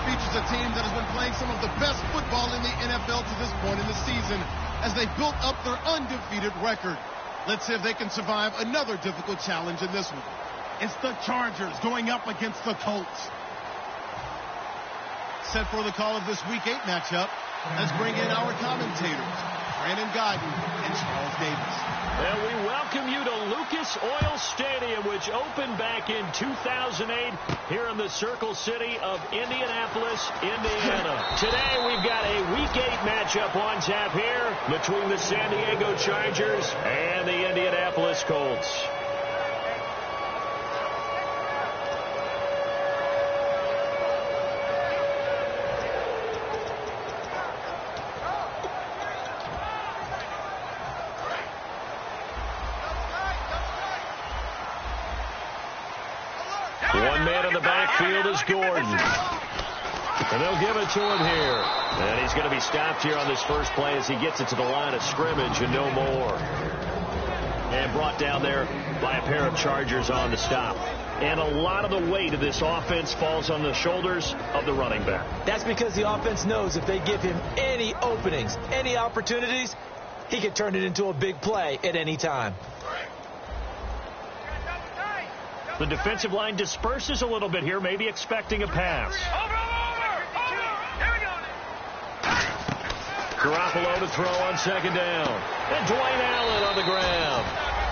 features a team that has been playing some of the best football in the NFL to this point in the season as they built up their undefeated record. Let's see if they can survive another difficult challenge in this one. It's the Chargers going up against the Colts. Set for the call of this Week 8 matchup. Let's bring in our commentators, Brandon Godden and Charles Davis. Well, we welcome you to Lucas Oil Stadium, which opened back in 2008 here in the Circle City of Indianapolis, Indiana. Today, we've got a Week 8 matchup on tap here between the San Diego Chargers and the Indianapolis Colts. One man in the backfield is Gordon. And they'll give it to him here. And he's going to be stopped here on this first play as he gets it to the line of scrimmage and no more. And brought down there by a pair of Chargers on the stop. And a lot of the weight of this offense falls on the shoulders of the running back. That's because the offense knows if they give him any openings, any opportunities, he can turn it into a big play at any time. The defensive line disperses a little bit here, maybe expecting a pass. Garoppolo to throw on second down. And Dwayne Allen on the ground.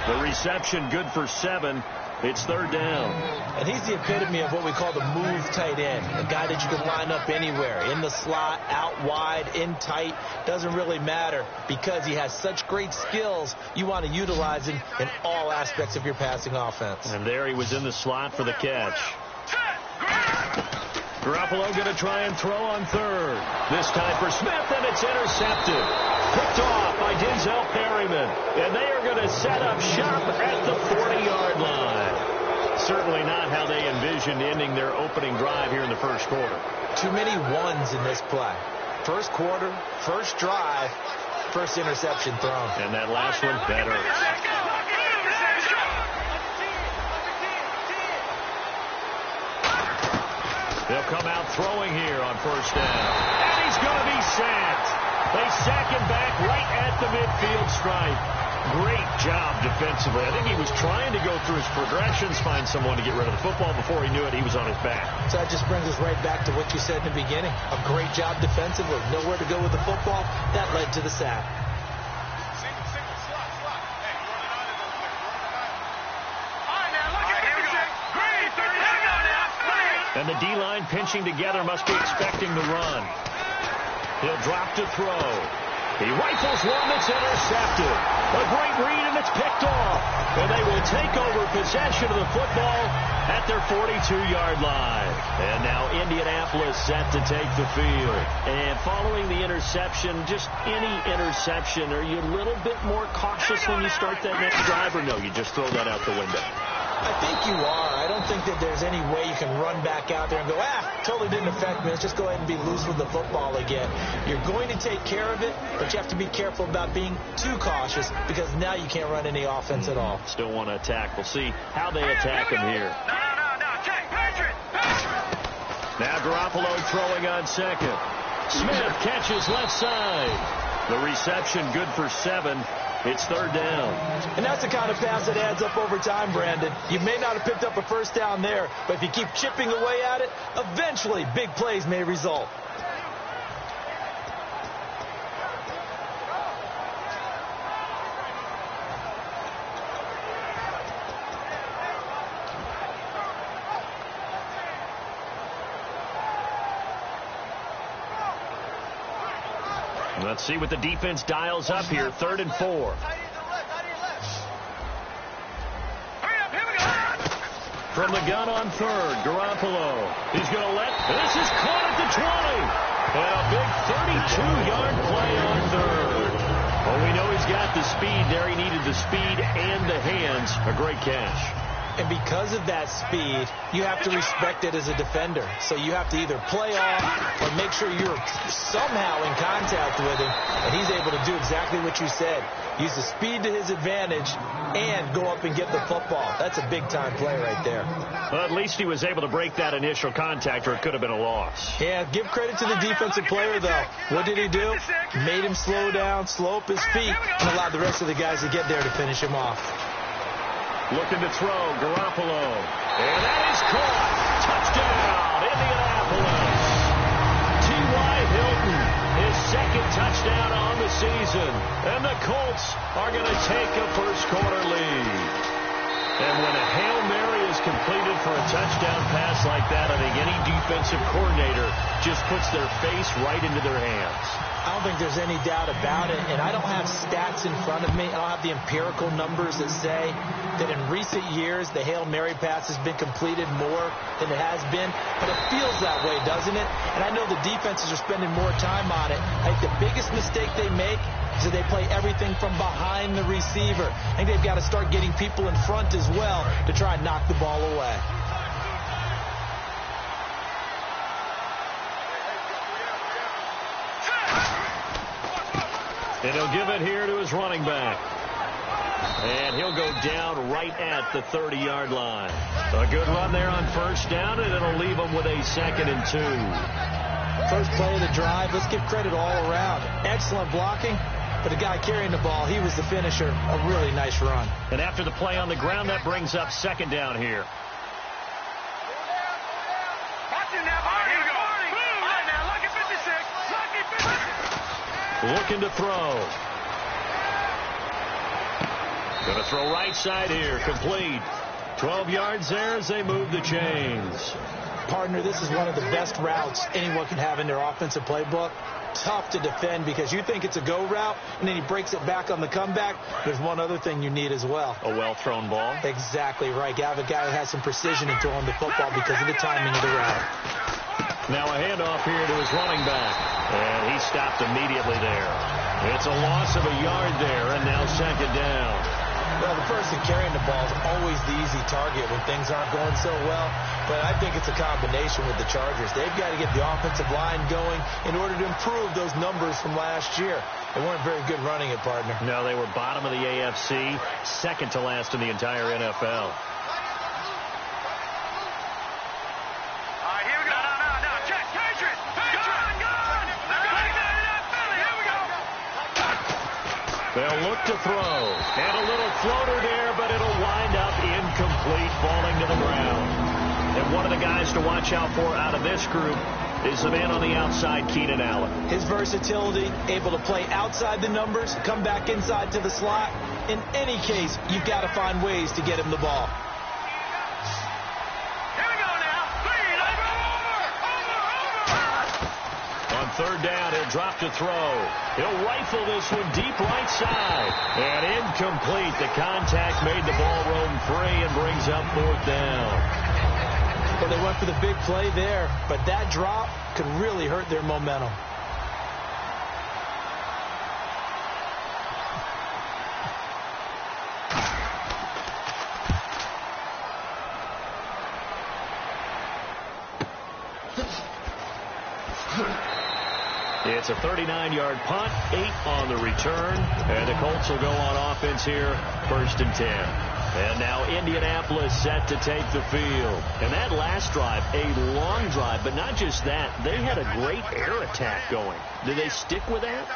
The reception good for 7. It's third down. And he's the epitome of what we call the move tight end. A guy that you can line up anywhere. In the slot, out wide, in tight. Doesn't really matter because he has such great skills. You want to utilize him in all aspects of your passing offense. And there he was in the slot for the catch. Garoppolo going to try and throw on third. This time for Smith, and it's intercepted. Picked off by Denzel Perryman. And they are going to set up shop at the 40-yard line. Certainly not how they envisioned ending their opening drive here in the first quarter. Too many ones in this play. First quarter, first drive, first interception thrown. And that last one, better. They'll come out throwing here on first down. And he's going to be sacked. They sack him back right at the midfield stripe. Great job defensively. I think he was trying to go through his progressions, find someone to get rid of the football. Before he knew it, he was on his back. So that just brings us right back to what you said in the beginning. A great job defensively. Nowhere to go with the football. That led to the sack. And the D-line pinching together must be expecting the run. He'll drop to throw. He rifles one that's intercepted. A great read, and it's picked off. And they will take over possession of the football at their 42-yard line. And now Indianapolis set to take the field. And following the interception, just any interception, are you a little bit more cautious when you start that next drive, or no, you just throw that out the window? I think you are. I don't think that there's any way you can run back out there and go, totally didn't affect me. Let's just go ahead and be loose with the football again. You're going to take care of it, but you have to be careful about being too cautious because now you can't run any offense at all. Still want to attack. We'll see how they attack him here. Now Garoppolo throwing on second. Smith catches left side. The reception good for 7. It's third down. And that's the kind of pass that adds up over time, Brandon. You may not have picked up a first down there, but if you keep chipping away at it, eventually big plays may result. Let's see what the defense dials up here. 3rd and 4. From the gun on third, Garoppolo. He's going to let. This is caught at the 20. And a big 32-yard play on third. Well, we know he's got the speed there. He needed the speed and the hands. A great catch. And because of that speed, you have to respect it as a defender. So you have to either play off or make sure you're somehow in contact with him. And he's able to do exactly what you said. use the speed to his advantage, and go up and get the football. That's a big-time play right there. Well, at least he was able to break that initial contact, or it could have been a loss. Yeah, give credit to the defensive player, though. What did he do? Made him slow down, slow up his feet, and allowed the rest of the guys to get there to finish him off. Looking to throw, Garoppolo. And that is caught. Touchdown, Indianapolis. T.Y. Hilton, his second touchdown on the season. And the Colts are going to take a first-quarter lead. And when a Hail Mary is completed for a touchdown pass like that, I think any defensive coordinator just puts their face right into their hands. I don't think there's any doubt about it, and I don't have stats in front of me. I don't have the empirical numbers that say that in recent years the Hail Mary pass has been completed more than it has been, but it feels that way, doesn't it? And I know the defenses are spending more time on it. I think the biggest mistake they make is that they play everything from behind the receiver. I think they've got to start getting people in front as well to try and knock the ball away. And he'll give it here to his running back. And he'll go down right at the 30-yard line. A good run there on first down, and it'll leave him with a 2nd and 2. First play of the drive, let's give credit all around. Excellent blocking, but the guy carrying the ball, he was the finisher. A really nice run. And after the play on the ground, that brings up 2nd down here. Looking to throw. Going to throw right side here. Complete. 12 yards there as they move the chains. Partner, this is one of the best routes anyone can have in their offensive playbook. Tough to defend because you think it's a go route, and then he breaks it back on the comeback. There's one other thing you need as well. A well-thrown ball. Exactly right. You have a guy who has some precision in throwing the football because of the timing of the route. Now a handoff here to his running back. And he stopped immediately there. It's a loss of a yard there, and now 2nd down. Well, the person carrying the ball is always the easy target when things aren't going so well. But I think it's a combination with the Chargers. They've got to get the offensive line going in order to improve those numbers from last year. They weren't very good running it, partner. No, they were bottom of the AFC, 2nd to last in the entire NFL. They'll look to throw. And a little floater there, but it'll wind up incomplete, falling to the ground. And one of the guys to watch out for out of this group is the man on the outside, Keenan Allen. His versatility, able to play outside the numbers, come back inside to the slot. In any case, you've got to find ways to get him the ball. On 3rd down, he'll drop to throw. He'll rifle this one deep right side. And incomplete. The contact made the ball roam free and brings up 4th down. Well, they went for the big play there, but that drop could really hurt their momentum. It's a 39-yard punt, 8 on the return, and the Colts will go on offense here, 1st and 10. And now Indianapolis set to take the field. And that last drive, a long drive, but not just that, they had a great air attack going. Did they stick with that?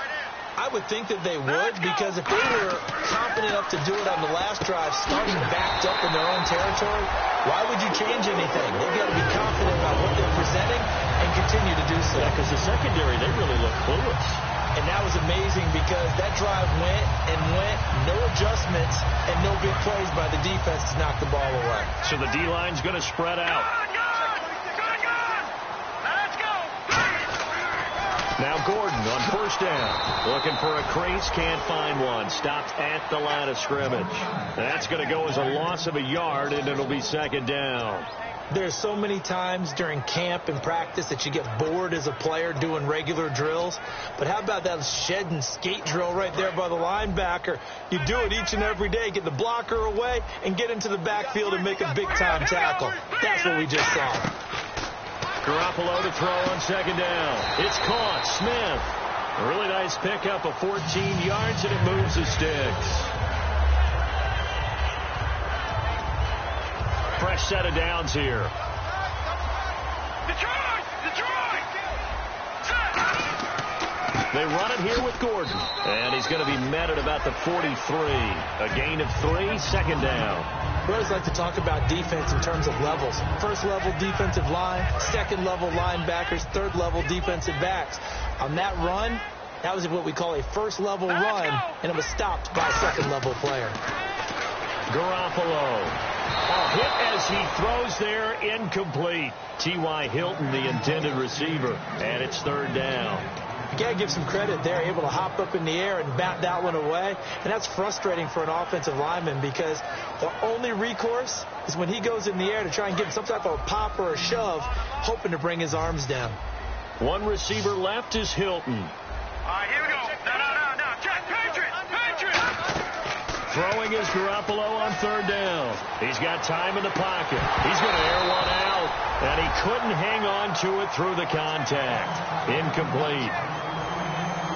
I would think that they would, because if they were confident enough to do it on the last drive, starting backed up in their own territory, why would you change anything? They've got to be confident about what they're presenting and continue to do so. Yeah, because the secondary, they really look clueless. And that was amazing because that drive went and went, no adjustments, and no big plays by the defense to knock the ball away. So the D-line's going to spread out. Now Gordon on 1st down. Looking for a crease, can't find one. Stopped at the line of scrimmage. That's going to go as a loss of a yard, and it'll be 2nd down. There's so many times during camp and practice that you get bored as a player doing regular drills. But how about that shed and skate drill right there by the linebacker? You do it each and every day. Get the blocker away and get into the backfield and make a big-time tackle. That's what we just saw. Garoppolo to throw on 2nd down. It's caught. Smith. A really nice pickup of 14 yards, and it moves the sticks. Fresh set of downs here. They run it here with Gordon, and he's going to be met at about the 43. A gain of 3, second down. We always like to talk about defense in terms of levels. First level defensive line, second level linebackers, third level defensive backs. On that run, that was what we call a first level run, and it was stopped by a second level player. Garoppolo. A hit as he throws there, incomplete. T.Y. Hilton, the intended receiver, and it's third down. You got to give some credit there, able to hop up in the air and bat that one away. And that's frustrating for an offensive lineman because the only recourse is when he goes in the air to try and get some type of a pop or a shove, hoping to bring his arms down. One receiver left is Hilton. All right, here we go. No. Jack, Patriot. Throwing is Garoppolo on third down. He's got time in the pocket. He's going to air one out, and he couldn't hang on to it through the contact. Incomplete.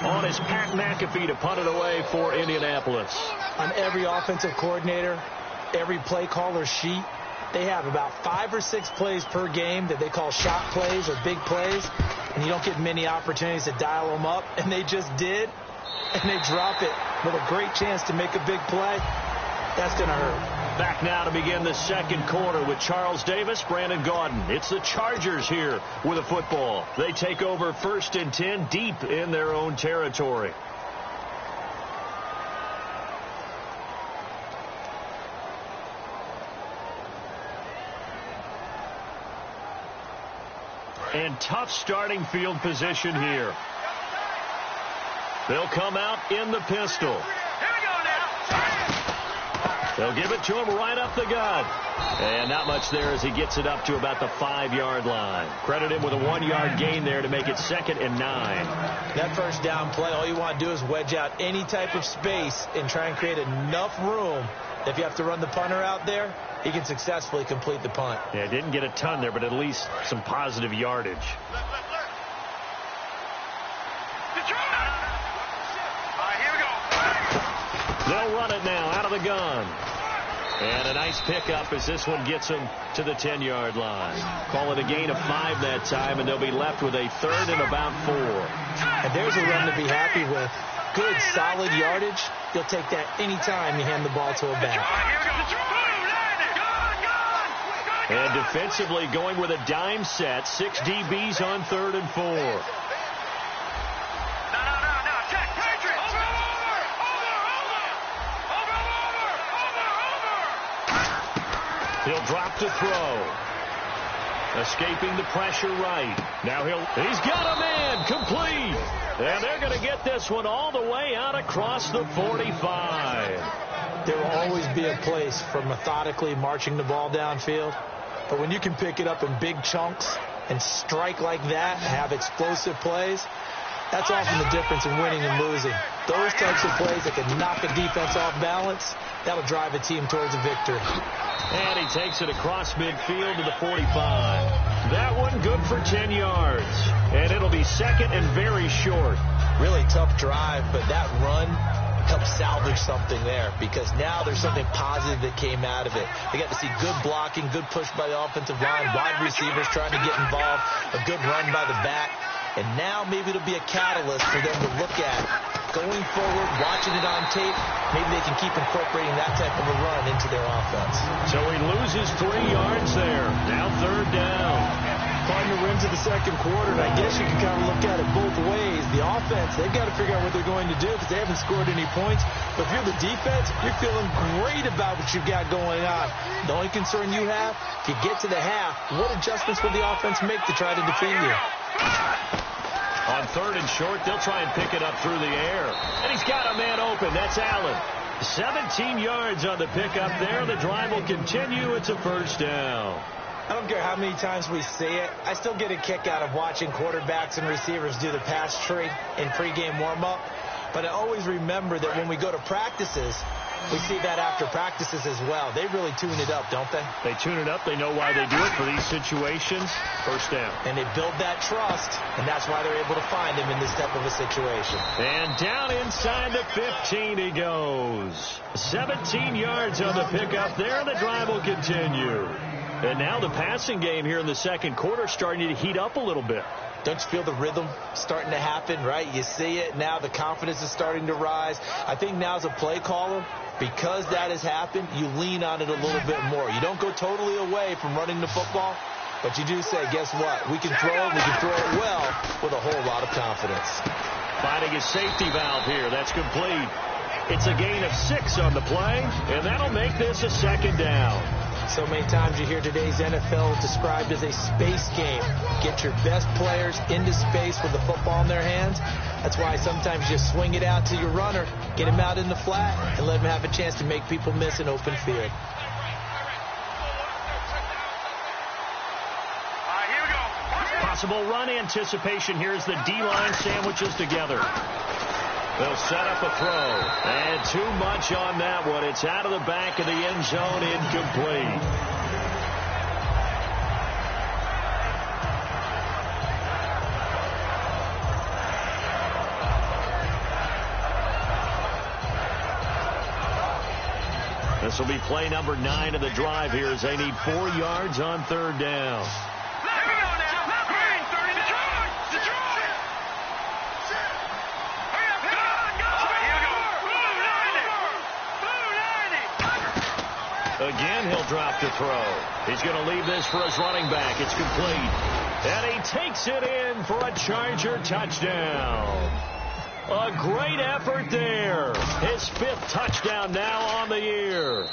On is Pat McAfee to punt it away for Indianapolis. On every offensive coordinator, every play caller's sheet, they have about 5 or 6 plays per game that they call shot plays or big plays, and you don't get many opportunities to dial them up, and they just did, and they drop it with a great chance to make a big play. That's going to hurt. Back now to begin the second quarter with Charles Davis, Brandon Gaudin. It's the Chargers here with a football. They take over 1st and 10 deep in their own territory. And tough starting field position here. They'll come out in the pistol. They'll give it to him right up the gut. And not much there as he gets it up to about the 5-yard line. Credit him with a 1-yard gain there to make it 2nd and 9. That first down play, all you want to do is wedge out any type of space and try and create enough room. If you have to run the punter out there, he can successfully complete the punt. Yeah, didn't get a ton there, but at least some positive yardage. They'll run it now out of the gun. And a nice pickup as this one gets them to the 10-yard line. Call it a gain of 5 that time, and they'll be left with a 3rd and about 4. And there's a run to be happy with. Good, solid yardage. You'll take that any time you hand the ball to a back. And defensively going with a dime set. 6 DBs on 3rd and 4. He'll drop to throw. Escaping the pressure right. Now he's got a man complete. And they're going to get this one all the way out across the 45. There will always be a place for methodically marching the ball downfield. But when you can pick it up in big chunks and strike like that, have explosive plays, that's often the difference in winning and losing. Those types of plays that can knock a defense off balance, that'll drive a team towards a victory. And he takes it across midfield to the 45. That one good for 10 yards. And it'll be 2nd and very short. Really tough drive, but that run helped salvage something there because now there's something positive that came out of it. They got to see good blocking, good push by the offensive line, wide receivers trying to get involved, a good run by the back. And now maybe it'll be a catalyst for them to look at going forward, watching it on tape. Maybe they can keep incorporating that type of a run into their offense. So he loses 3 yards there. Now 3rd down. Pardon the rims of the second quarter, and I guess you can kind of look at it both ways. The offense, they've got to figure out what they're going to do because they haven't scored any points. But if you're the defense, you're feeling great about what you've got going on. The only concern you have, if you get to the half, what adjustments will the offense make to try to defeat you? On 3rd and short, they'll try and pick it up through the air. And he's got a man open. That's Allen. 17 yards on the pickup there. The drive will continue. It's a 1st down. I don't care how many times we say it. I still get a kick out of watching quarterbacks and receivers do the pass tree in pregame warm-up. But I always remember that when we go to practices, We see that after practices as well. They really tune it up, don't they? They tune it up. They know why they do it for these situations. First down. And they build that trust, and that's why they're able to find him in this type of a situation. And down inside the 15 he goes. 17 yards on the pickup there. The drive will continue. And now the passing game here in the second quarter starting to heat up a little bit. Don't you feel the rhythm starting to happen, right? You see it now. The confidence is starting to rise. I think now as a play caller, because that has happened, you lean on it a little bit more. You don't go totally away from running the football, but you do say, guess what? We can throw it. We can throw it well with a whole lot of confidence. Finding a safety valve here. That's complete. It's a gain of 6 on the play, and that'll make this a second down. So many times you hear today's NFL described as a space game. Get your best players into space with the football in their hands. That's why sometimes you swing it out to your runner, get him out in the flat, and let him have a chance to make people miss an open field. Here we go. Possible run anticipation here as the D-line sandwiches together. They'll set up a throw. And too much on that one. It's out of the back of the end zone, incomplete. This will be play number 9 of the drive here as they need 4 yards on third down. Again, he'll drop to throw. He's going to leave this for his running back. It's complete. And he takes it in for a Charger touchdown. A great effort there. His 5th touchdown now on the year.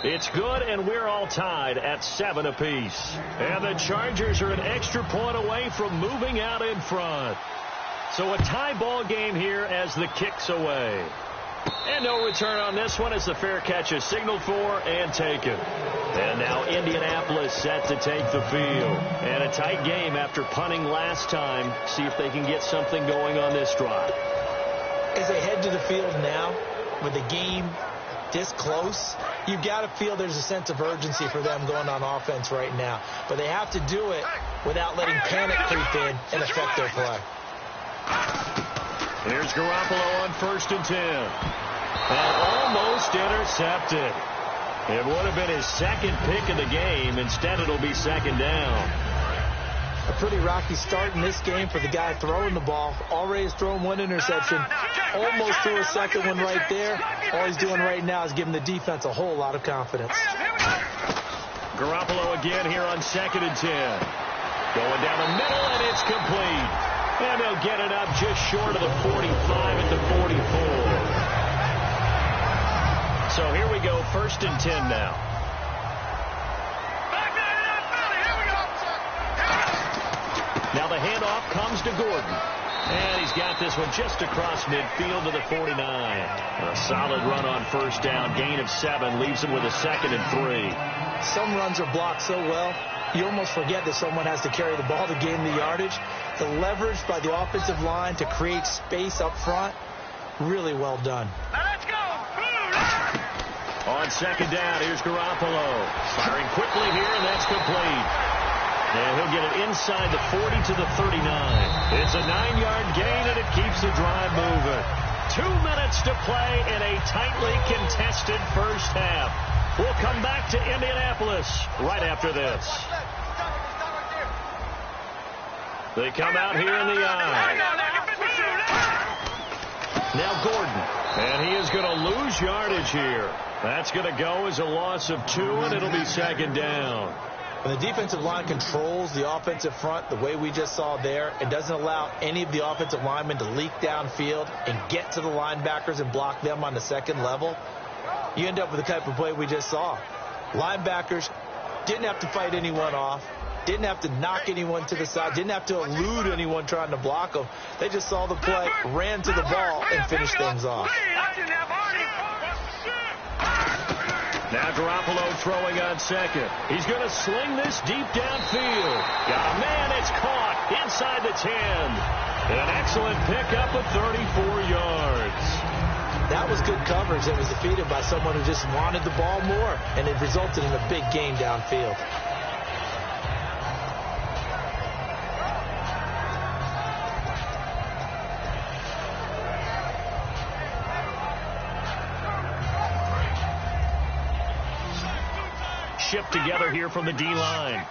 It's good, and we're all tied at 7 apiece. And the Chargers are an extra point away from moving out in front. So a tie ball game here as the kick's away. And no return on this one as the fair catch is signaled for and taken. And now Indianapolis set to take the field. And a tight game after punting last time. See if they can get something going on this drive. As they head to the field now, with the game this close, you've got to feel there's a sense of urgency for them going on offense right now. But they have to do it without letting panic creep in and affect their play. Here's Garoppolo on 1st and 10. And almost intercepted. It would have been his 2nd pick of the game. Instead, it'll be 2nd down. A pretty rocky start in this game for the guy throwing the ball. Already has thrown 1 interception. Almost threw a 2nd one right there. All he's doing right now is giving the defense a whole lot of confidence. Garoppolo again here on 2nd and 10. Going down the middle, and it's complete. And they'll get it up just short of the 45 at the 44. So here we go, 1st and 10 now. Now the handoff comes to Gordon. And he's got this one just across midfield to the 49. A solid run on 1st down. Gain of 7 leaves him with a 2nd and 3. Some runs are blocked so well, you almost forget that someone has to carry the ball to gain the yardage. The leverage by the offensive line to create space up front, really well done. Let's go. On 2nd down, here's Garoppolo. Firing quickly here, and that's complete. And he'll get it inside the 40 to the 39. It's a 9-yard gain, and it keeps the drive moving. 2 minutes to play in a tightly contested first half. We'll come back to Indianapolis right after this. They come out here in the eye. Now Gordon. And he is going to lose yardage here. That's going to go as a loss of 2, and it'll be 2nd down. When the defensive line controls the offensive front the way we just saw there, it doesn't allow any of the offensive linemen to leak downfield and get to the linebackers and block them on the 2nd level. You end up with the type of play we just saw. Linebackers didn't have to fight anyone off, didn't have to knock anyone to the side, didn't have to elude anyone trying to block them. They just saw the play, ran to the ball, and finished things off. Now Garoppolo throwing on 2nd. He's going to sling this deep downfield. Got a man, it's caught inside the 10. An excellent pickup of 34 yards. That was good coverage that was defeated by someone who just wanted the ball more, and it resulted in a big gain downfield. Shift together here from the D-line.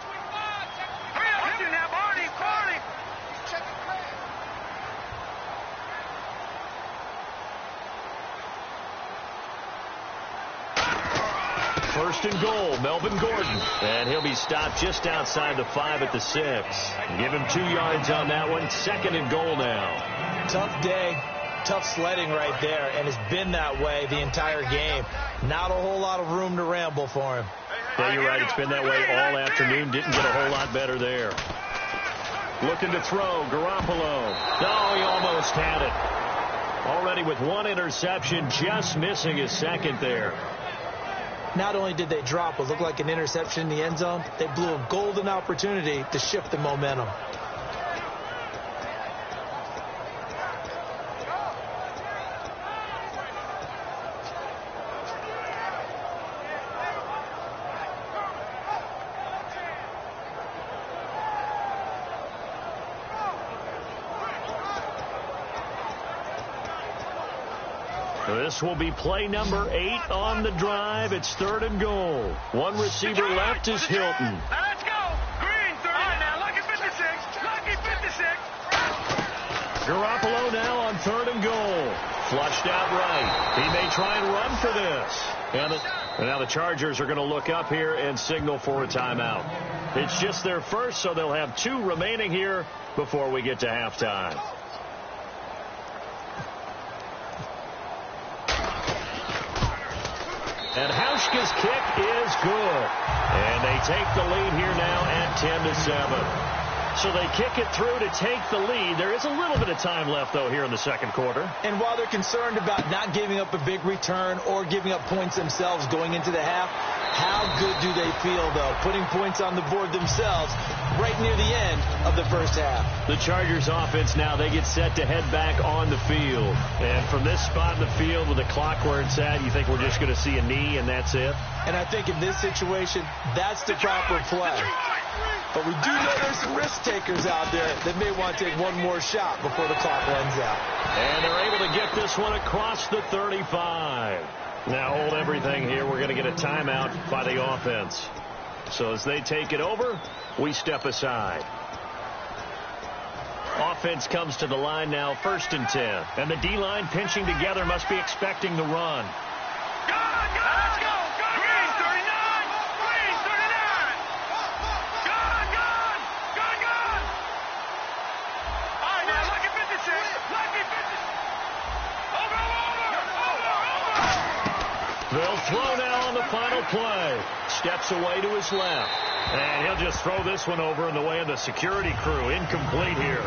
First and goal, Melvin Gordon. And he'll be stopped just outside the 5 at the 6. Give him 2 yards on that one. Second and goal now. Tough day, tough sledding right there, and it's been that way the entire game. Not a whole lot of room to ramble for him. Yeah, you're right. It's been that way all afternoon. Didn't get a whole lot better there. Looking to throw, Garoppolo. No, he almost had it. Already with 1 interception, just missing his second there. Not only did they drop what looked like an interception in the end zone, they blew a golden opportunity to shift the momentum. This will be play number 8 on the drive. It's 3rd and goal. One receiver left is Hilton. Now let's go. Green, 30. Now, lucky 56. Lucky 56. Garoppolo now on 3rd and goal. Flushed out right. He may try and run for this. And now the Chargers are going to look up here and signal for a timeout. It's just their first, so they'll have 2 remaining here before we get to halftime. And Hauschka's kick is good. And they take the lead here now at 10-7. So they kick it through to take the lead. There is a little bit of time left, though, here in the second quarter. And while they're concerned about not giving up a big return or giving up points themselves going into the half, how good do they feel, though, putting points on the board themselves right near the end of the first half? The Chargers offense now, they get set to head back on the field. And from this spot in the field with the clock where it's at, you think we're just going to see a knee and that's it? And I think in this situation, that's the proper play. But we do know there's some risk takers out there that may want to take one more shot before the clock runs out. And they're able to get this one across the 35. Now hold everything here. We're going to get a timeout by the offense. So as they take it over, we step aside. Offense comes to the line now, 1st and 10. And the D-line pinching together must be expecting the run. Let's go. Green, 39. Green, 39. Gone. All right, now, lucky 56. Lucky 56. Over. They'll throw now on the final play. Steps away to his left. And he'll just throw this one over in the way of the security crew. Incomplete here.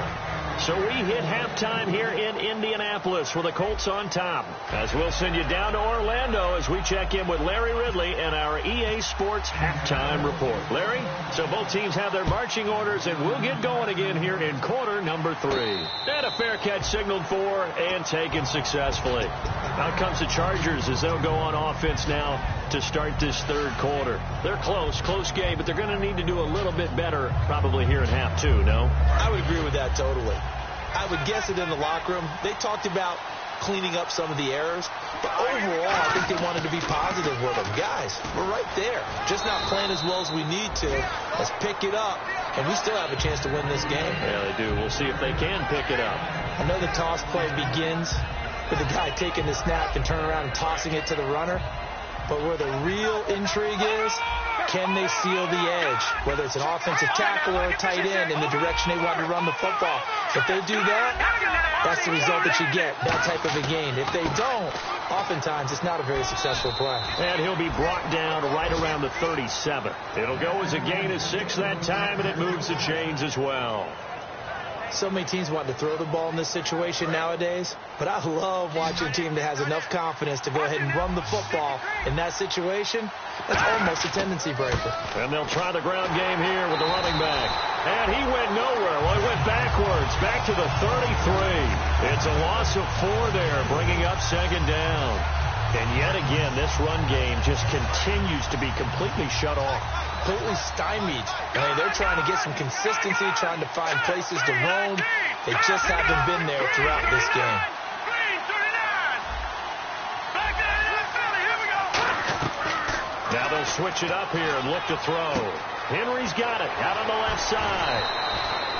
So we hit halftime here in Indianapolis with the Colts on top. As we'll send you down to Orlando as we check in with Larry Ridley and our EA Sports halftime report. Larry, so both teams have their marching orders, and we'll get going again here in quarter number 3. And a fair catch signaled for and taken successfully. Out comes the Chargers as they'll go on offense now to start this 3rd quarter. They're close game, but they're going to need to do a little bit better probably here in half 2, no? I would agree with that totally. I would guess it in the locker room. They talked about cleaning up some of the errors, but overall, I think they wanted to be positive with them. Guys, we're right there. Just not playing as well as we need to. Let's pick it up, and we still have a chance to win this game. Yeah, they do. We'll see if they can pick it up. I know the toss play begins with the guy taking the snap and turning around and tossing it to the runner, but where the real intrigue is, can they seal the edge, whether it's an offensive tackle or a tight end in the direction they want to run the football? If they do that, that's the result that you get, that type of a gain. If they don't, oftentimes it's not a very successful play. And he'll be brought down right around the 37. It'll go as a gain of 6 that time, and it moves the chains as well. So many teams want to throw the ball in this situation nowadays, but I love watching a team that has enough confidence to go ahead and run the football in that situation. That's almost a tendency breaker. And they'll try the ground game here with the running back. And he went nowhere. Well, he went backwards. yards, back to the 33. It's a loss of 4 there, bringing up second down. And yet again, this run game just continues to be completely shut off. Completely stymied. I mean, they're trying to get some consistency, trying to find places to roam. They just haven't been there throughout this game. Now they'll switch it up here and look to throw. Henry's got it out on the left side.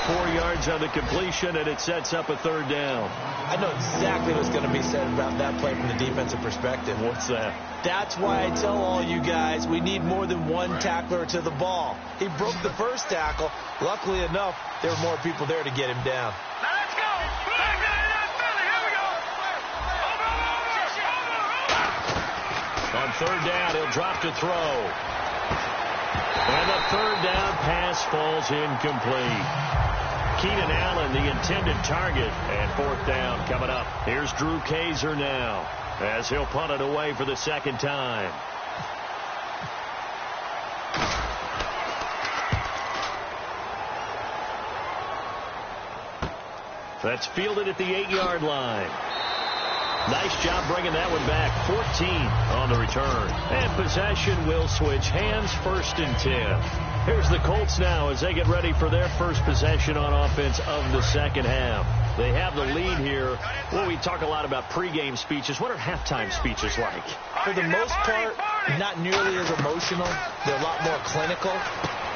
4 yards on the completion, and it sets up a third down. I know exactly what's going to be said about that play from the defensive perspective. What's that? That's why I tell all you guys we need more than one tackler to the ball. He broke the first tackle. Luckily enough, there were more people there to get him down. Now let's go. Here we go. On third down, he'll drop to throw. And the third down pass falls incomplete. Keenan Allen, the intended target, and fourth down coming up. Here's Drew Kaiser now as he'll punt it away for the second time. That's fielded at the 8-yard line. Nice job bringing that one back. 14 on the return. And possession will switch hands, 1st and 10. Here's the Colts now as they get ready for their first possession on offense of the second half. They have the lead here. Well, we talk a lot about pregame speeches. What are halftime speeches like? For the most part, not nearly as emotional. They're a lot more clinical.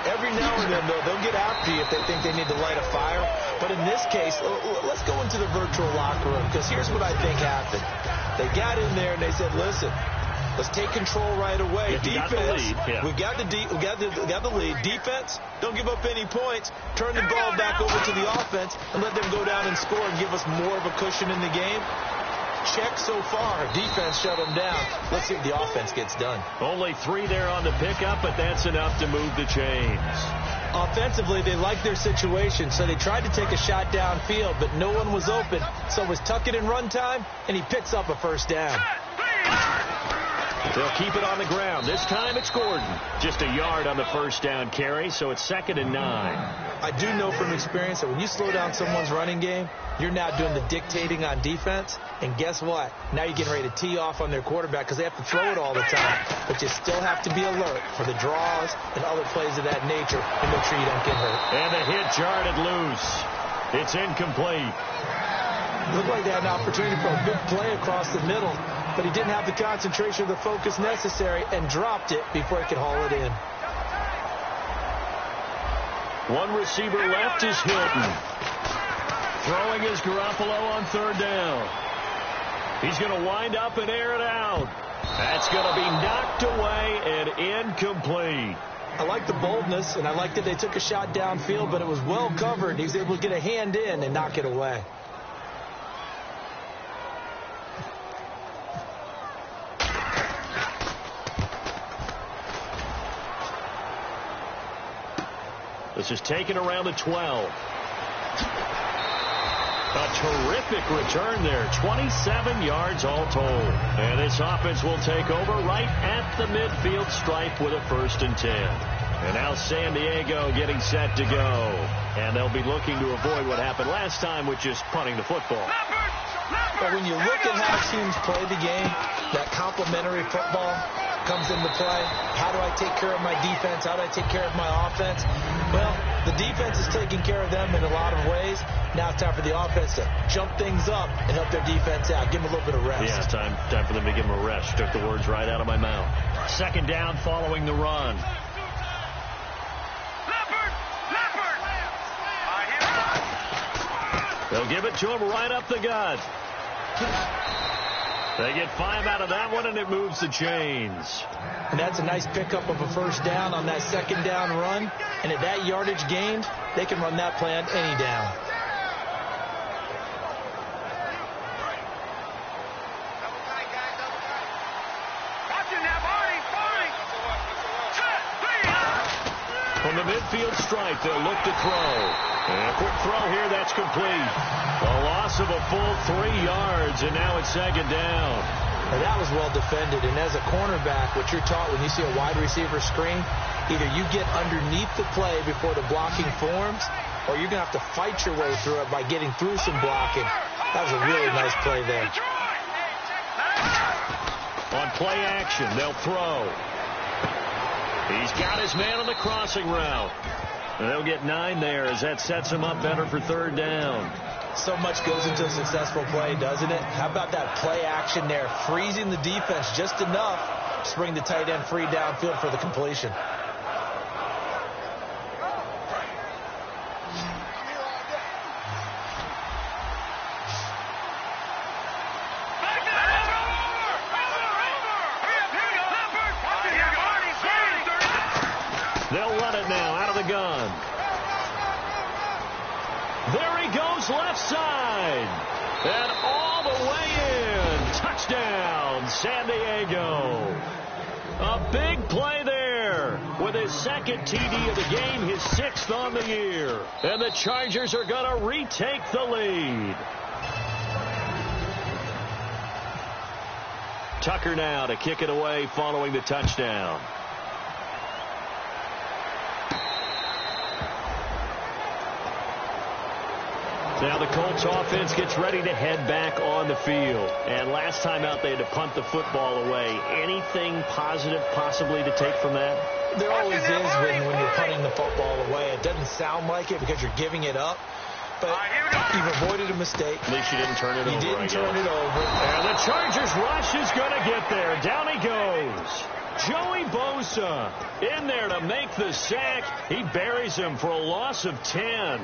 Every now and then, though, they'll get after you if they think they need to light a fire. But in this case, let's go into the virtual locker room, because here's what I think happened. They got in there and they said, listen, let's take control right away. Defense, we got the lead. Defense, don't give up any points. Turn the ball back over to the offense and let them go down and score and give us more of a cushion in the game. Check so far. Defense shut them down. Let's see if the offense gets done. Only 3 there on the pickup, but that's enough to move the chains. Offensively, they liked their situation, so they tried to take a shot downfield, but no one was open. So it was tuck it in run time, and he picks up a first down. They'll keep it on the ground. This time it's Gordon. Just a yard on the first down carry, so it's 2nd and 9. I do know from experience that when you slow down someone's running game, you're now doing the dictating on defense. And guess what? Now you're getting ready to tee off on their quarterback because they have to throw it all the time. But you still have to be alert for the draws and other plays of that nature and make sure you don't get hurt. And the hit jarred loose. It's incomplete. Looked like they had an opportunity for a big play across the middle, but he didn't have the concentration or the focus necessary and dropped it before he could haul it in. One receiver left is Hilton. Throwing is Garoppolo on third down. He's going to wind up and air it out. That's going to be knocked away and incomplete. I like the boldness, and I like that they took a shot downfield, but it was well covered. He was able to get a hand in and knock it away. This is taken around the 12. A terrific return there. 27 yards all told. And this offense will take over right at the midfield stripe with a 1st and 10. And now San Diego getting set to go. And they'll be looking to avoid what happened last time, which is punting the football. But when you look at how teams play the game, that complementary football comes into play. How do I take care of my defense? How do I take care of my offense? Well, the defense is taking care of them in a lot of ways. Now it's time for the offense to jump things up and help their defense out. Give them a little bit of rest. Yeah, it's time for them to give them a rest. Took the words right out of my mouth. 2nd down following the run. They'll give it to him right up the gut. They get 5 out of that one, and it moves the chains. And that's a nice pickup of a first down on that 2nd down run. And at that yardage gained, they can run that play on any down. From the midfield stripe, they'll look to throw. And a quick throw here, that's complete. A loss of a full 3 yards, and now it's 2nd down. Now that was well defended, and as a cornerback, what you're taught when you see a wide receiver screen, either you get underneath the play before the blocking forms, or you're going to have to fight your way through it by getting through some blocking. That was a really nice play there. On play action, they'll throw. He's got his man on the crossing route. And they'll get 9 there as that sets him up better for 3rd down. So much goes into a successful play, doesn't it? How about that play action there, freezing the defense just enough to bring the tight end free downfield for the completion. They'll run it now out of the gun. There he goes left side. And all the way in. Touchdown, San Diego. A big play there with his 2nd TD of the game, his 6th on the year. And the Chargers are going to retake the lead. Tucker now to kick it away following the touchdown. Now the Colts offense gets ready to head back on the field. And last time out they had to punt the football away. Anything positive possibly to take from that? There always is when you're punting the football away. It doesn't sound like it because you're giving it up. But you've avoided a mistake. At least you didn't turn it over. You didn't turn it over. And the Chargers rush is going to get there. Down he goes. Joey Bosa in there to make the sack. He buries him for a loss of 10.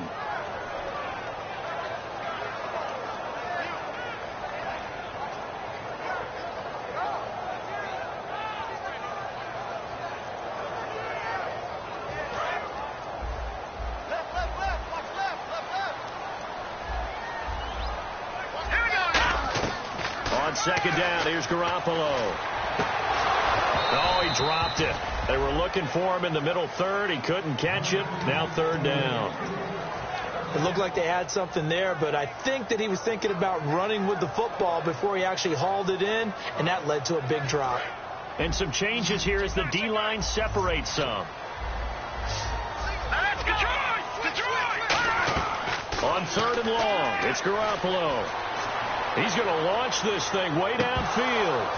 On 2nd down, here's Garoppolo. Oh, he dropped it. They were looking for him in the middle 3rd. He couldn't catch it. Now 3rd down. It looked like they had something there, but I think that he was thinking about running with the football before he actually hauled it in, and that led to a big drop. And some changes here as the D-line separates some. On 3rd and long, it's Garoppolo. He's going to launch this thing way downfield.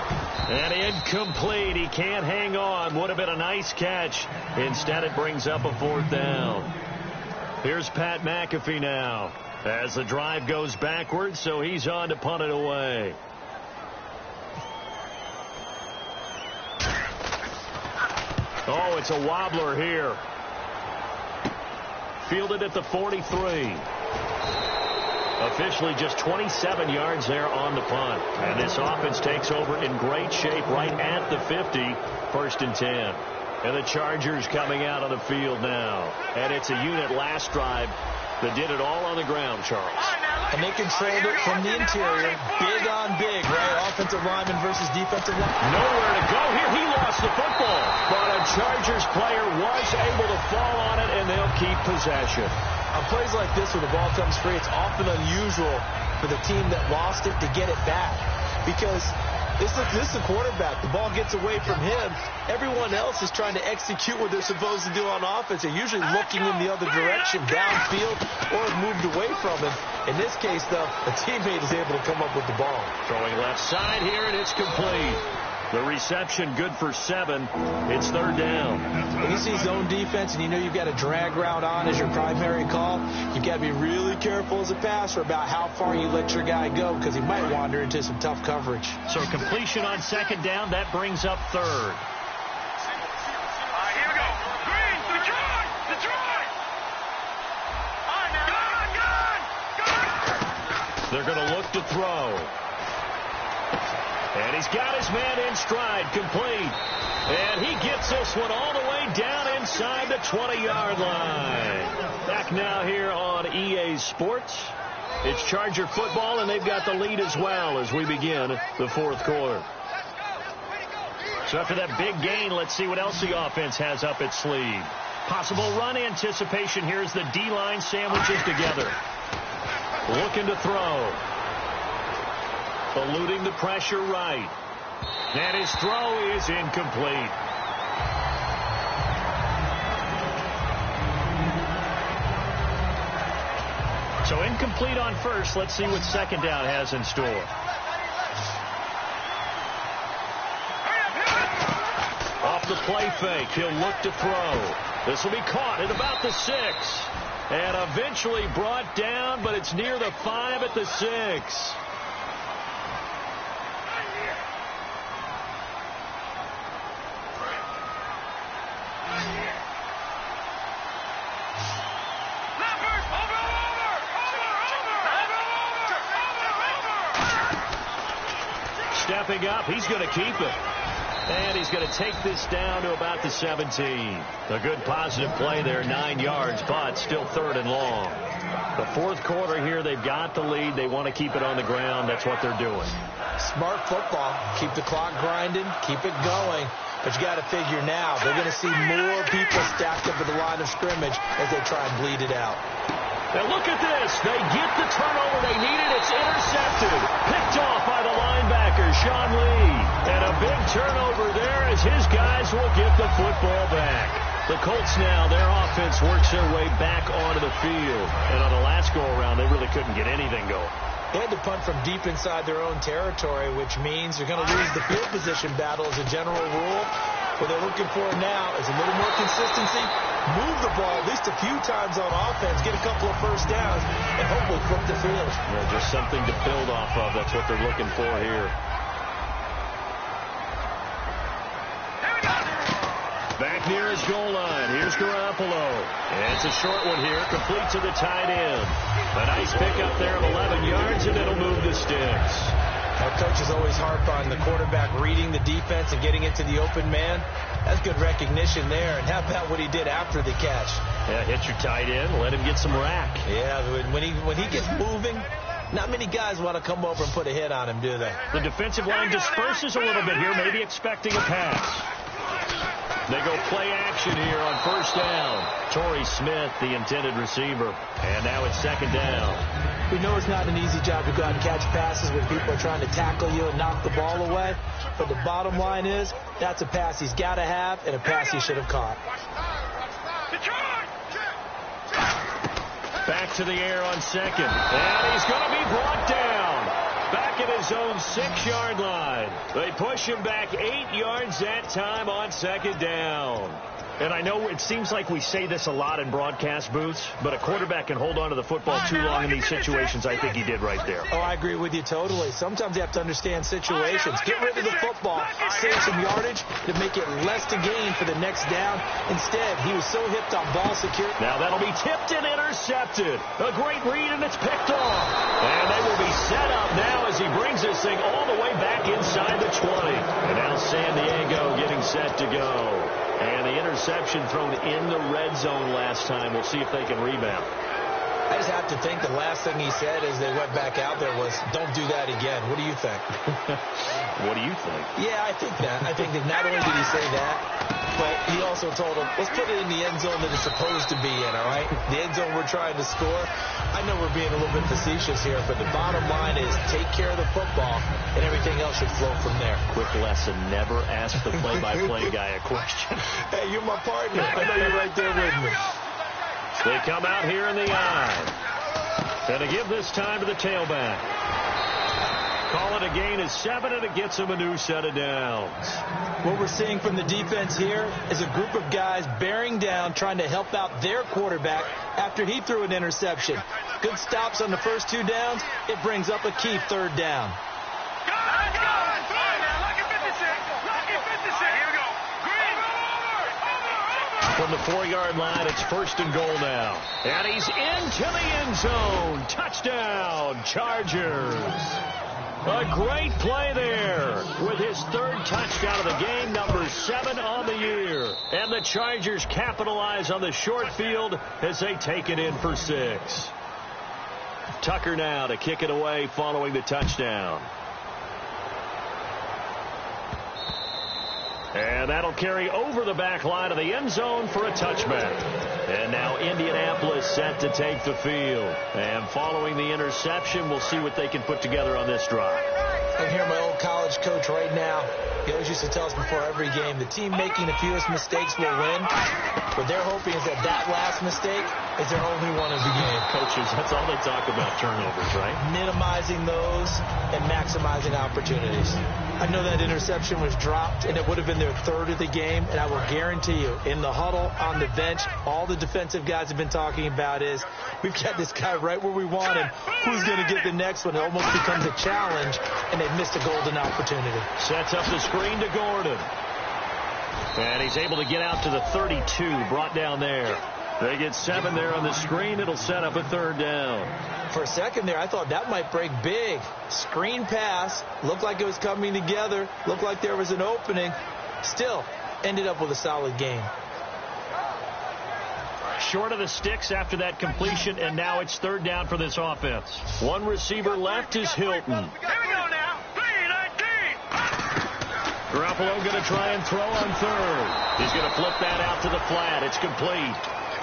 And incomplete. He can't hang on. Would have been a nice catch. Instead, it brings up a 4th down. Here's Pat McAfee now as the drive goes backwards, so he's on to punt it away. Oh, it's a wobbler here. Fielded at the 43. Officially just 27 yards there on the punt. And this offense takes over in great shape right at the 50. 1st and 10. And the Chargers coming out on the field now. And it's a unit last drive that did it all on the ground, Charles. And they controlled it from the interior. Big on big, right? Offensive lineman versus defensive lineman. Nowhere to go here. He lost the football. But a Chargers player was able to fall on it, and they'll keep possession. On plays like this where the ball comes free, it's often unusual for the team that lost it to get it back. Because this is the quarterback. The ball gets away from him. Everyone else is trying to execute what they're supposed to do on offense. They're usually looking in the other direction, downfield, or moved away from him. In this case, though, a teammate is able to come up with the ball. Throwing left side here, and it's complete. The reception good for 7. It's 3rd down. When you see zone defense and you know you've got a drag route on as your primary call, you've got to be really careful as a passer about how far you let your guy go because he might wander into some tough coverage. So completion on 2nd down, that brings up 3rd. Here we go. Green, Detroit! Gun! They're going to look to throw. And he's got his man in stride, complete. And he gets this one all the way down inside the 20-yard line. Back now here on EA Sports. It's Charger football, and they've got the lead as well as we begin the 4th quarter. So after that big gain, let's see what else the offense has up its sleeve. Possible run anticipation here as the D-line sandwiches together. Looking to throw. Eluding the pressure right. And his throw is incomplete. So incomplete on first. Let's see what second down has in store. Off the play fake, he'll look to throw. This will be caught at about the 6. And eventually brought down, but it's near the 5 at the 6. Stepping up, he's going to keep it. And he's going to take this down to about the 17. A good positive play there, 9 yards, but still 3rd and long. The fourth quarter here, they've got the lead. They want to keep it on the ground. That's what they're doing. Smart football. Keep the clock grinding. Keep it going. But you got to figure now, they're going to see more people stacked up at the line of scrimmage as they try and bleed it out. Now look at this. They get the turnover they needed. It's intercepted. Picked off by the linebacker, Sean Lee. And a big turnover there as his guys will get the football back. The Colts now, their offense works their way back onto the field. And on the last go-around, they really couldn't get anything going. They had to punt from deep inside their own territory, which means they're going to lose the field position battle as a general rule. What they're looking for now is a little more consistency, move the ball at least a few times on offense, get a couple of first downs, and hopefully flip the field. Yeah, just something to build off of. That's what they're looking for here. Back near his goal line. Here's Garoppolo. And it's a short one here, complete to the tight end. A nice pickup there of 11 yards, and it'll move the sticks. Our coaches always harp on the quarterback reading the defense and getting into the open man. That's good recognition there. And how about what he did after the catch? Yeah, hit your tight end, let him get some rack. Yeah, when he gets moving, not many guys want to come over and put a hit on him, do they? The defensive line disperses a little bit here, maybe expecting a pass. They go play action here on first down. Torrey Smith, the intended receiver. And now it's second down. We know it's not an easy job to go out and catch passes when people are trying to tackle you and knock the ball away. But the bottom line is, that's a pass he's got to have and a pass he should have caught. Back to the air on second. And he's going to be brought down. Back at his own 6-yard line. They push him back 8 yards that time on second down. And I know it seems like we say this a lot in broadcast booths, but a quarterback can hold on to the football too long in these situations. I think he did right there. Oh, I agree with you totally. Sometimes you have to understand situations. Get rid of the football, save some yardage to make it less to gain for the next down. Instead, he was so hipped on ball security. Now that'll be tipped and intercepted. A great read, and it's picked off. And they will be set up now as he brings this thing all the way back inside the 20. And now San Diego getting set to go. And the interception thrown in the red zone last time. We'll see if they can rebound. I just have to think the last thing he said as they went back out there was, don't do that again. What do you think? What do you think? Yeah, I think that. I think that not only did he say that, but he also told him, let's put it in the end zone that it's supposed to be in, all right? The end zone we're trying to score. I know we're being a little bit facetious here, but the bottom line is take care of the football, and everything else should flow from there. Quick lesson, never ask the play-by-play guy a question. Hey, you're my partner. I know you're right there with me. They come out here in the eye. And to give this time to the tailback. Call it a gain of 7, and it gets him a new set of downs. What we're seeing from the defense here is a group of guys bearing down, trying to help out their quarterback after he threw an interception. Good stops on the first 2 downs. It brings up a key 3rd down. From the 4-yard line, it's 1st and goal now. And he's into the end zone. Touchdown, Chargers. A great play there with his 3rd touchdown of the game, number 7 on the year. And the Chargers capitalize on the short field as they take it in for 6. Tucker now to kick it away following the touchdown. And that'll carry over the back line of the end zone for a touchback. And now Indianapolis set to take the field. And following the interception, we'll see what they can put together on this drive. I can hear my old college coach right now. He always used to tell us before every game, the team making the fewest mistakes will win. What they're hoping is that last mistake is their only one of the game. Coaches, that's all they talk about, turnovers, right? Minimizing those and maximizing opportunities. I know that interception was dropped, and it would have been their third of the game, and I will guarantee you, in the huddle, on the bench, all the defensive guys have been talking about is, we've got this guy right where we want him. Who's going to get the next one? It almost becomes a challenge, and they've missed a golden opportunity. Sets up the screen to Gordon. And he's able to get out to the 32, brought down there. They get 7 there on the screen. It'll set up a third down. For a second there, I thought that might break big. Screen pass. Looked like it was coming together. Looked like there was an opening. Still, ended up with a solid game. Short of the sticks after that completion, and now it's third down for this offense. One receiver left is Hilton. Here we go now. 3-19. Garoppolo going to try and throw on third. He's going to flip that out to the flat. It's complete.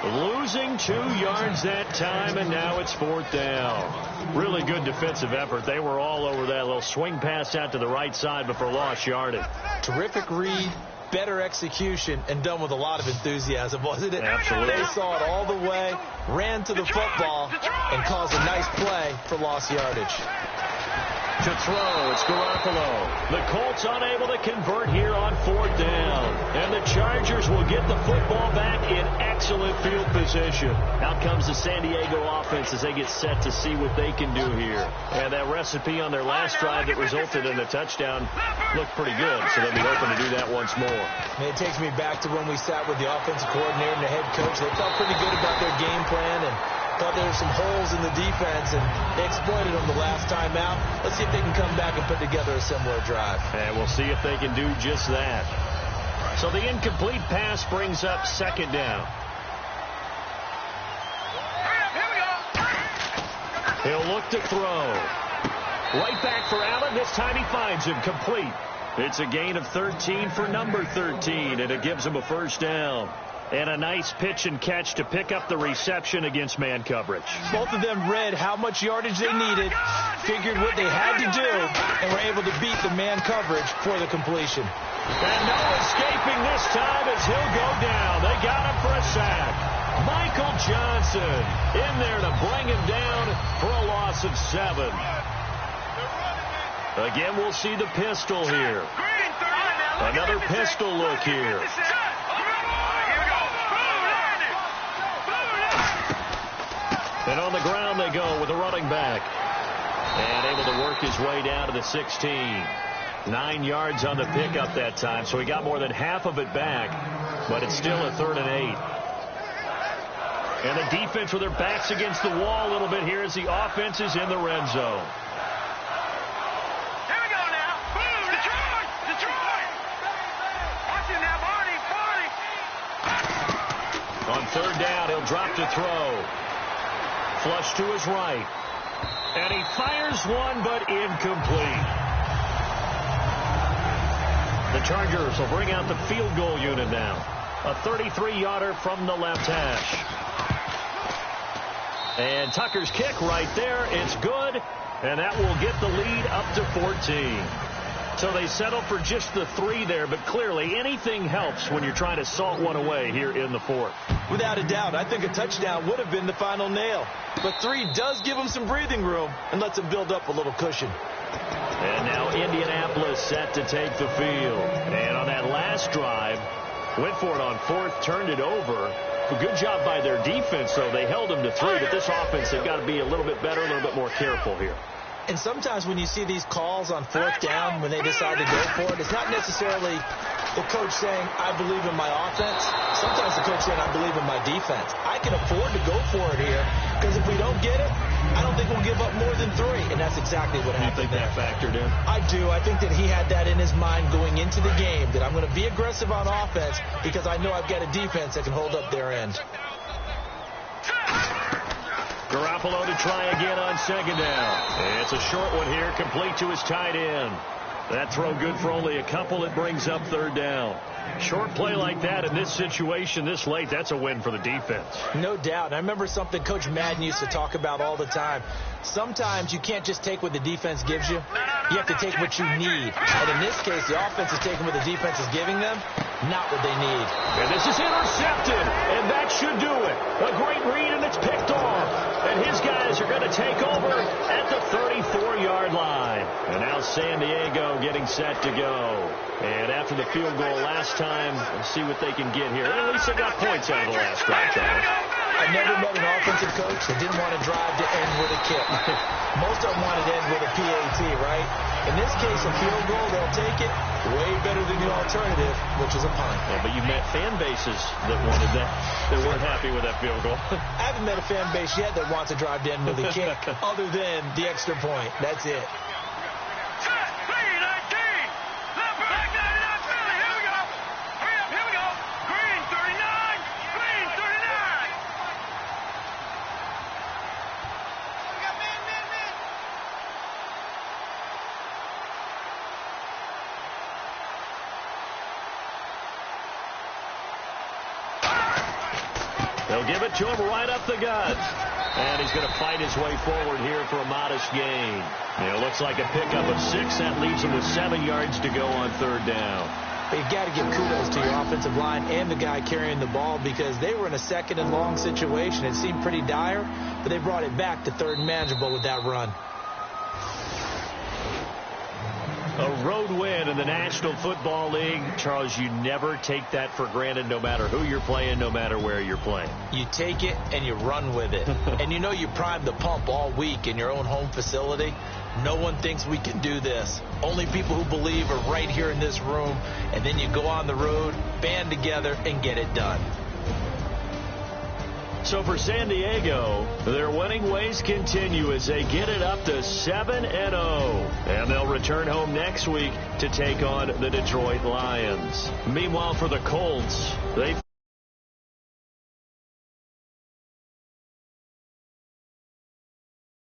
Losing 2 yards that time, and now it's fourth down. Really good defensive effort. They were all over that little swing pass out to the right side, but for lost yardage. Terrific read, better execution, and done with a lot of enthusiasm, wasn't it? Absolutely. They saw it all the way, ran to the football, and caused a nice play for lost yardage. To throw, it's Garoppolo. The Colts unable to convert here on fourth down. And the Chargers will get the football back in excellent field position. Out comes the San Diego offense as they get set to see what they can do here. And that recipe on their last drive that resulted in a touchdown looked pretty good, so they'll be hoping to do that once more. And it takes me back to when we sat with the offensive coordinator and the head coach. They felt pretty good about their game plan and thought there were some holes in the defense, and they exploited them the last time out. Let's see if they can come back and put together a similar drive. And we'll see if they can do just that. So the incomplete pass brings up second down. He'll look to throw. Right back for Allen. This time he finds him complete. It's a gain of 13 for number 13, and it gives him a first down. And a nice pitch and catch to pick up the reception against man coverage. Both of them read how much yardage they needed, figured what they had to do, and were able to beat the man coverage for the completion. And no escaping this time as he'll go down. They got him for a sack. Michael Johnson in there to bring him down for a loss of 7. Again, we'll see the pistol here. Another pistol look here. And on the ground they go with a running back. And able to work his way down to the 16. 9 yards on the pickup that time, so he got more than half of it back. But it's still a 3rd and 8. And the defense with their backs against the wall a little bit here as the offense is in the red zone. Here we go now. Boom, Detroit! Detroit! Watch it now, Barney. On third down, he'll drop to throw. Flush to his right. And he fires one, but incomplete. The Chargers will bring out the field goal unit now. A 33-yarder from the left hash. And Tucker's kick right there. It's good. And that will get the lead up to 14. So they settle for just the 3 there, but clearly anything helps when you're trying to salt one away here in the 4th. Without a doubt, I think a touchdown would have been the final nail. But 3 does give them some breathing room and lets them build up a little cushion. And now Indianapolis set to take the field. And on that last drive, went for it on 4th, turned it over. A good job by their defense, though. They held them to 3, but this offense, they've got to be a little bit better, a little bit more careful here. And sometimes when you see these calls on 4th down, when they decide to go for it, it's not necessarily the coach saying, I believe in my offense. Sometimes the coach saying, I believe in my defense. I can afford to go for it here, because if we don't get it, I don't think we'll give up more than 3. And that's exactly what happened. You think that factored in? I do. I think that he had that in his mind going into the game, that I'm going to be aggressive on offense because I know I've got a defense that can hold up their end. Garoppolo to try again on second down. It's a short one here, complete to his tight end. That throw good for only a couple. It brings up third down. Short play like that in this situation this late, that's a win for the defense. No doubt. I remember something Coach Madden used to talk about all the time. Sometimes you can't just take what the defense gives you. You have to take what you need. And in this case, the offense is taking what the defense is giving them, not what they need. And this is intercepted, and that should do it. A great read, and it's picked off. And his guys are going to take over at the 34-yard line. And now San Diego getting set to go. And after the field goal last time, we'll see what they can get here. At least they got points out of the last drive, Charles. I never met an offensive coach that didn't want to drive to end with a kick. Most of them wanted to end with a PAT, right? In this case, a field goal, they'll take it. Way better than the alternative, which is a punt. Yeah, but you met fan bases that wanted that. They weren't happy with that field goal. I haven't met a fan base yet that wants to drive to end with a kick other than the extra point. That's it. They'll give it to him right up the gut. And he's going to fight his way forward here for a modest gain. It looks like a pickup of 6. That leaves him with 7 yards to go on third down. But you've got to give kudos to your offensive line and the guy carrying the ball because they were in a second and long situation. It seemed pretty dire, but they brought it back to third and manageable with that run. A road win in the National Football League. Charles, you never take that for granted no matter who you're playing, no matter where you're playing. You take it and you run with it. And you know you primed the pump all week in your own home facility. No one thinks we can do this. Only people who believe are right here in this room. And then you go on the road, band together, and get it done. So for San Diego, their winning ways continue as they get it up to 7-0. And they'll return home next week to take on the Detroit Lions. Meanwhile, for the Colts, they